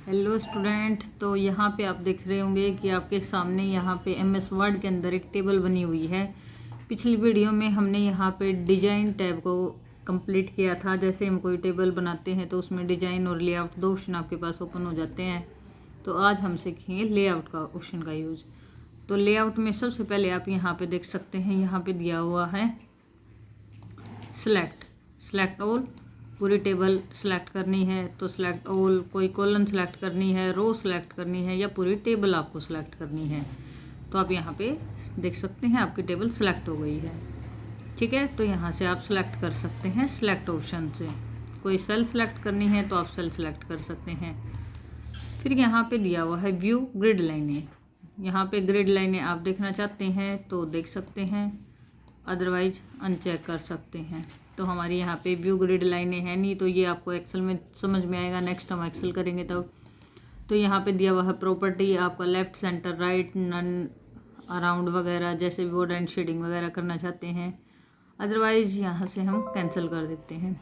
Hello student, तो यहाँ पे आप देख रहे होंगे कि आपके सामने यहाँ पे एमएस वर्ड के अंदर एक टेबल बनी हुई है। पिछली वीडियो में हमने यहाँ पे डिजाइन टैब को कंप्लीट किया था। जैसे हम कोई टेबल बनाते हैं तो उसमें डिजाइन और लेआउट दो ऑप्शन आपके पास ओपन हो जाते हैं। तो आज हम सीखेंगे लेआउट का ऑप्शन का यूज। तो लेआउट में सबसे पहले आप यहाँ पे देख सकते हैं, यहाँ पे दिया हुआ है सेलेक्ट ऑल। पूरी टेबल सेलेक्ट करनी है तो सेलेक्ट ऑल, कोई कॉलम सेलेक्ट करनी है, रो सेलेक्ट करनी है या पूरी टेबल आपको सेलेक्ट करनी है। तो आप यहाँ पे देख सकते हैं आपकी टेबल सेलेक्ट हो गई है। ठीक है, तो यहाँ से आप सेलेक्ट कर सकते हैं सेलेक्ट ऑप्शन से। कोई सेल सेलेक्ट करनी है तो आप सेल सेलेक्ट कर सकते हैं। फिर यहाँ पे दिया हुआ है व्यू ग्रिड लाइनें। यहाँ पे ग्रिड लाइनें आप देखना चाहते हैं तो देख सकते हैं, अदरवाइज अनचेक कर सकते हैं। तो हमारी यहाँ पे व्यू ग्रिड लाइनें हैं नहीं, तो ये आपको एक्सेल में समझ में आएगा। नेक्स्ट हम एक्सेल करेंगे तब। तो यहाँ पे दिया हुआ है प्रॉपर्टी, आपका left, centre, right, none, around वगैरह, जैसे बोर्ड एंड शेडिंग वगैरह करना चाहते हैं। अदरवाइज यहाँ से हम कैंसिल कर देते हैं।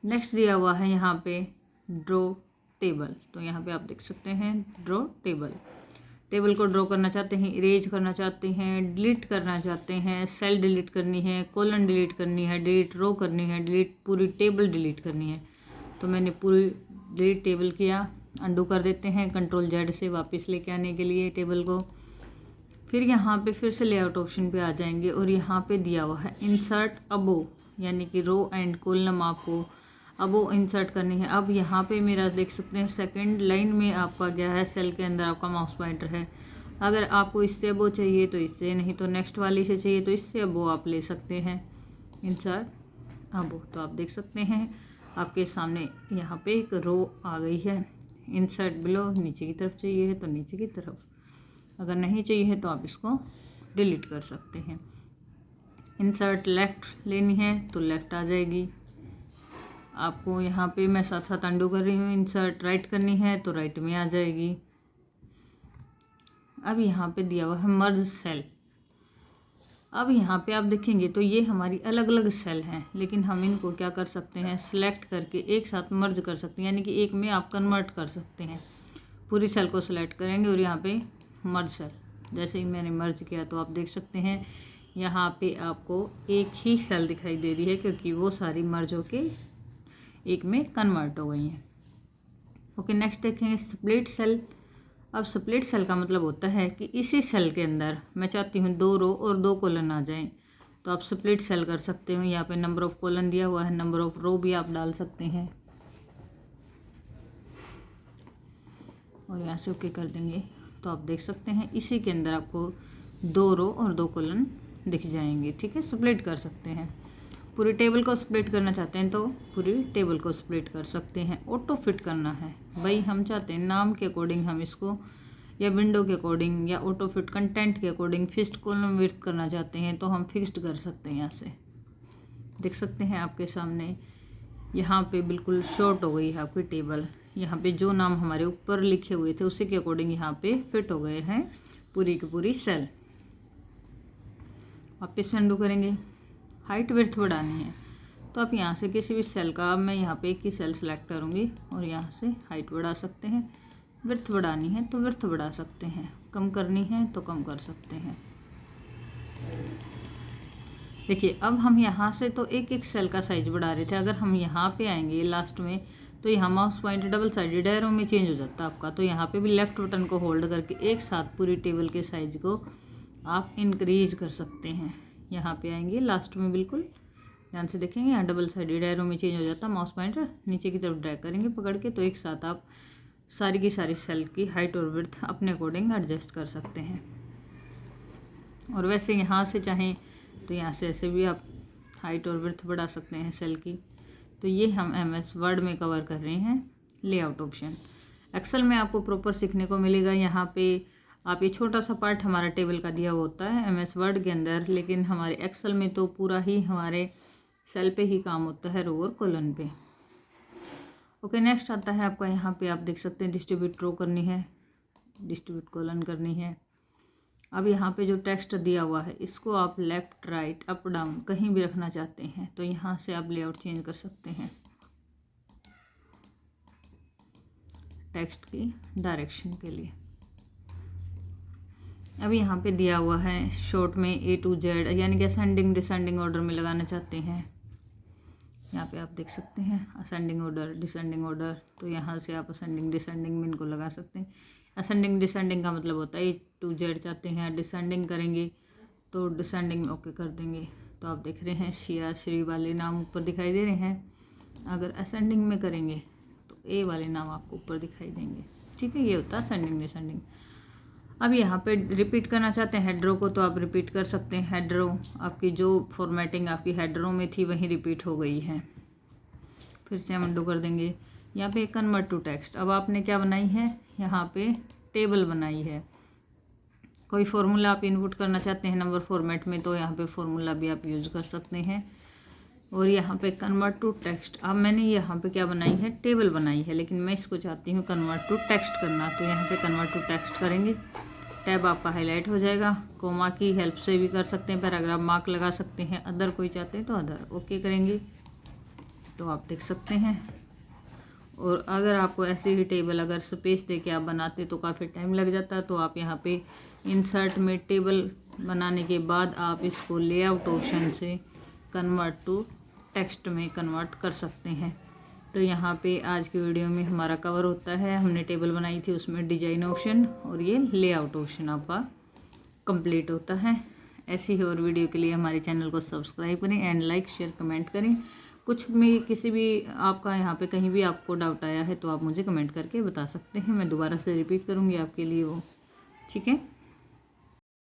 नेक्स्ट दिया हुआ है यहाँ पे ड्रॉ टेबल। तो यहाँ पे आप देख सकते हैं ड्रॉ टेबल। टेबल को ड्रॉ करना चाहते हैं, इरेज करना चाहते हैं, डिलीट करना चाहते हैं, सेल डिलीट करनी है, कॉलम डिलीट करनी है, डिलीट रो करनी है, डिलीट पूरी टेबल डिलीट करनी है। तो मैंने पूरी डिलीट टेबल किया। अंडू कर देते हैं कंट्रोल जेड से वापस लेके आने के लिए टेबल को। फिर यहाँ पे फिर से लेआउट ऑप्शन पे आ जाएंगे और यहाँ पे दिया हुआ है इंसर्ट अबो, यानी कि रो एंड कॉलम आपको अबो इंसर्ट करनी है। अब यहाँ पे मेरा देख सकते हैं सेकंड लाइन में आपका गया है, सेल के अंदर आपका माउस पॉइंटर है। अगर आपको इससे अबो चाहिए तो इससे, नहीं तो नेक्स्ट वाली से चाहिए तो इससे अबो आप ले सकते हैं, इंसर्ट अबो। तो आप देख सकते हैं आपके सामने यहाँ पे एक रो आ गई है। इंसर्ट बिलो, नीचे की तरफ चाहिए है तो नीचे की तरफ, अगर नहीं चाहिए है तो आप इसको डिलीट कर सकते हैं। इंसर्ट लेफ़्ट लेनी है तो लेफ़्ट आ जाएगी आपको। यहाँ पे मैं साथ साथ अंडू कर रही हूँ। इंसर्ट राइट करनी है तो राइट में आ जाएगी। अब यहाँ पे दिया हुआ है मर्ज सेल। अब यहाँ पे आप देखेंगे तो ये हमारी अलग अलग सेल हैं, लेकिन हम इनको क्या कर सकते हैं, सिलेक्ट करके एक साथ मर्ज कर सकते हैं, यानी कि एक में आप कन्वर्ट कर सकते हैं। पूरी सेल को सिलेक्ट करेंगे और यहाँ पे मर्ज सेल, जैसे ही मैंने मर्ज किया तो आप देख सकते हैं यहाँ पे आपको एक ही सेल दिखाई दे रही है, क्योंकि वो सारी मर्ज होके एक में कन्वर्ट हो गई हैं। ओके, नेक्स्ट देखेंगे स्प्लिट सेल। अब स्प्लिट सेल का मतलब होता है कि इसी सेल के अंदर मैं चाहती हूँ 2 रो और 2 कॉलम आ जाएं, तो आप स्प्लिट सेल कर सकते हो। यहाँ पे नंबर ऑफ कॉलम दिया हुआ है, नंबर ऑफ रो भी आप डाल सकते हैं और यहाँ से ओके कर देंगे तो आप देख सकते हैं इसी के अंदर आपको 2 रो और 2 कॉलम दिख जाएंगे। ठीक है, स्प्लिट कर सकते हैं। पूरी टेबल को स्प्लिट करना चाहते हैं तो पूरी टेबल को स्प्लिट कर सकते हैं। ऑटो फिट करना है भाई, हम चाहते हैं नाम के अकॉर्डिंग हम इसको, या विंडो के अकॉर्डिंग, या ऑटो फिट कंटेंट के अकॉर्डिंग फिक्स्ड कॉलम विड्थ करना चाहते हैं तो हम फिक्स्ड कर सकते हैं। यहाँ से देख सकते हैं आपके सामने यहाँ पे बिल्कुल शॉर्ट हो गई है आपकी टेबल। यहाँ पे जो नाम हमारे ऊपर लिखे हुए थे उसी के अकॉर्डिंग यहाँ पे फिट हो गए हैं पूरी की पूरी सेल। वापस अंडू करेंगे। हाइट विड्थ बढ़ानी है तो आप यहाँ से किसी भी सेल का, मैं यहाँ पे एक ही सेल सेलेक्ट करूँगी और यहाँ से हाइट बढ़ा सकते हैं। विड्थ बढ़ानी है तो विड्थ बढ़ा सकते हैं, कम करनी है तो कम कर सकते हैं। देखिए अब हम यहाँ से तो एक एक सेल का साइज बढ़ा रहे थे, अगर हम यहाँ पे आएंगे लास्ट में तो यहाँ mouse pointer double sided arrow में चेंज हो जाता है आपका। तो यहाँ पे भी लेफ्ट बटन को होल्ड करके एक साथ पूरी टेबल के साइज को आप इंक्रीज कर सकते हैं। यहाँ पे आएंगे लास्ट में, बिल्कुल ध्यान से देखेंगे, यहाँ डबल साइडेड एरो में चेंज हो जाता है। माउस पॉइंटर नीचे की तरफ ड्रैग करेंगे पकड़ के, तो एक साथ आप सारी की सारी सेल की हाइट और विड्थ अपने अकॉर्डिंग एडजस्ट कर सकते हैं। और वैसे यहाँ से चाहें तो यहाँ से ऐसे भी आप हाइट और विड्थ बढ़ा सकते हैं सेल की। तो ये हम एमएस वर्ड में कवर कर रहे हैं लेआउट ऑप्शन। एक्सेल में आपको प्रॉपर सीखने को मिलेगा। यहाँ पे आप, ये छोटा सा पार्ट हमारा टेबल का दिया होता है एमएस वर्ड के अंदर, लेकिन हमारे एक्सेल में तो पूरा ही हमारे सेल पे ही काम होता है, रो और कॉलम पे। ओके, नेक्स्ट आता है आपका, यहाँ पे आप देख सकते हैं डिस्ट्रीब्यूट रो करनी है, डिस्ट्रीब्यूट कॉलम करनी है। अब यहाँ पे जो टेक्स्ट दिया हुआ है इसको आप लेफ़्ट, राइट, अप, डाउन कहीं भी रखना चाहते हैं तो यहाँ से आप लेआउट चेंज कर सकते हैं। टेक्स्ट की डायरेक्शन के लिए। अब यहाँ पे दिया हुआ है शॉर्ट में A to Z, यानी कि असेंडिंग डिसेंडिंग ऑर्डर में लगाना चाहते हैं। यहाँ पे आप देख सकते हैं असेंडिंग ऑर्डर डिसेंडिंग ऑर्डर, तो यहाँ से आप असेंडिंग डिसेंडिंग में इनको लगा सकते हैं। असेंडिंग डिसेंडिंग का मतलब होता है A to Z चाहते हैं, डिसेंडिंग करेंगे तो डिसेंडिंग में ओके कर देंगे। तो आप देख रहे हैं शिया श्री वाले नाम ऊपर दिखाई दे रहे हैं। अगर असेंडिंग में करेंगे तो ए वाले नाम आपको ऊपर दिखाई देंगे। ठीक है, ये होता है असेंडिंग डिसेंडिंग। अब यहाँ पे रिपीट करना चाहते हैं हेडरो को तो आप रिपीट कर सकते हैं। हेडरो आपकी जो फॉर्मेटिंग आपकी हेडरो में थी वही रिपीट हो गई है। फिर से हम अंडू कर देंगे। यहाँ पे कन्वर्ट टू टेक्स्ट, अब आपने क्या बनाई है, यहाँ पे टेबल बनाई है। कोई फार्मूला आप इनपुट करना चाहते हैं नंबर फॉर्मेट में तो यहाँ पे फार्मूला भी आप यूज़ कर सकते हैं। और यहाँ पे कन्वर्ट टू टेक्स्ट, अब मैंने यहाँ पे क्या बनाई है, टेबल बनाई है, लेकिन मैं इसको चाहती हूँ कन्वर्ट टू टेक्स्ट करना। तो यहाँ पे कन्वर्ट टू टेक्स्ट करेंगे, टैब आपका हाईलाइट हो जाएगा। कोमा की हेल्प से भी कर सकते हैं, पैराग्राफ मार्क लगा सकते हैं, अदर कोई चाहते हैं तो अदर ओके करेंगे तो आप देख सकते हैं। और अगर आपको ऐसी ही टेबल अगर स्पेस दे के आप बनाते तो काफ़ी टाइम लग जाता, तो आप यहाँ पे इंसर्ट में टेबल बनाने के बाद आप इसको लेआउट ऑप्शन से कन्वर्ट टू टेक्स्ट में कन्वर्ट कर सकते हैं। तो यहाँ पे आज की वीडियो में हमारा कवर होता है, हमने टेबल बनाई थी उसमें डिजाइन ऑप्शन और ये लेआउट ऑप्शन आपका कंप्लीट होता है। ऐसी ही और वीडियो के लिए हमारे चैनल को सब्सक्राइब करें एंड लाइक शेयर कमेंट करें। कुछ भी किसी भी आपका यहाँ पे कहीं भी आपको डाउट आया है तो आप मुझे कमेंट करके बता सकते हैं, मैं दोबारा से रिपीट करूँगी आपके लिए वो। ठीक है।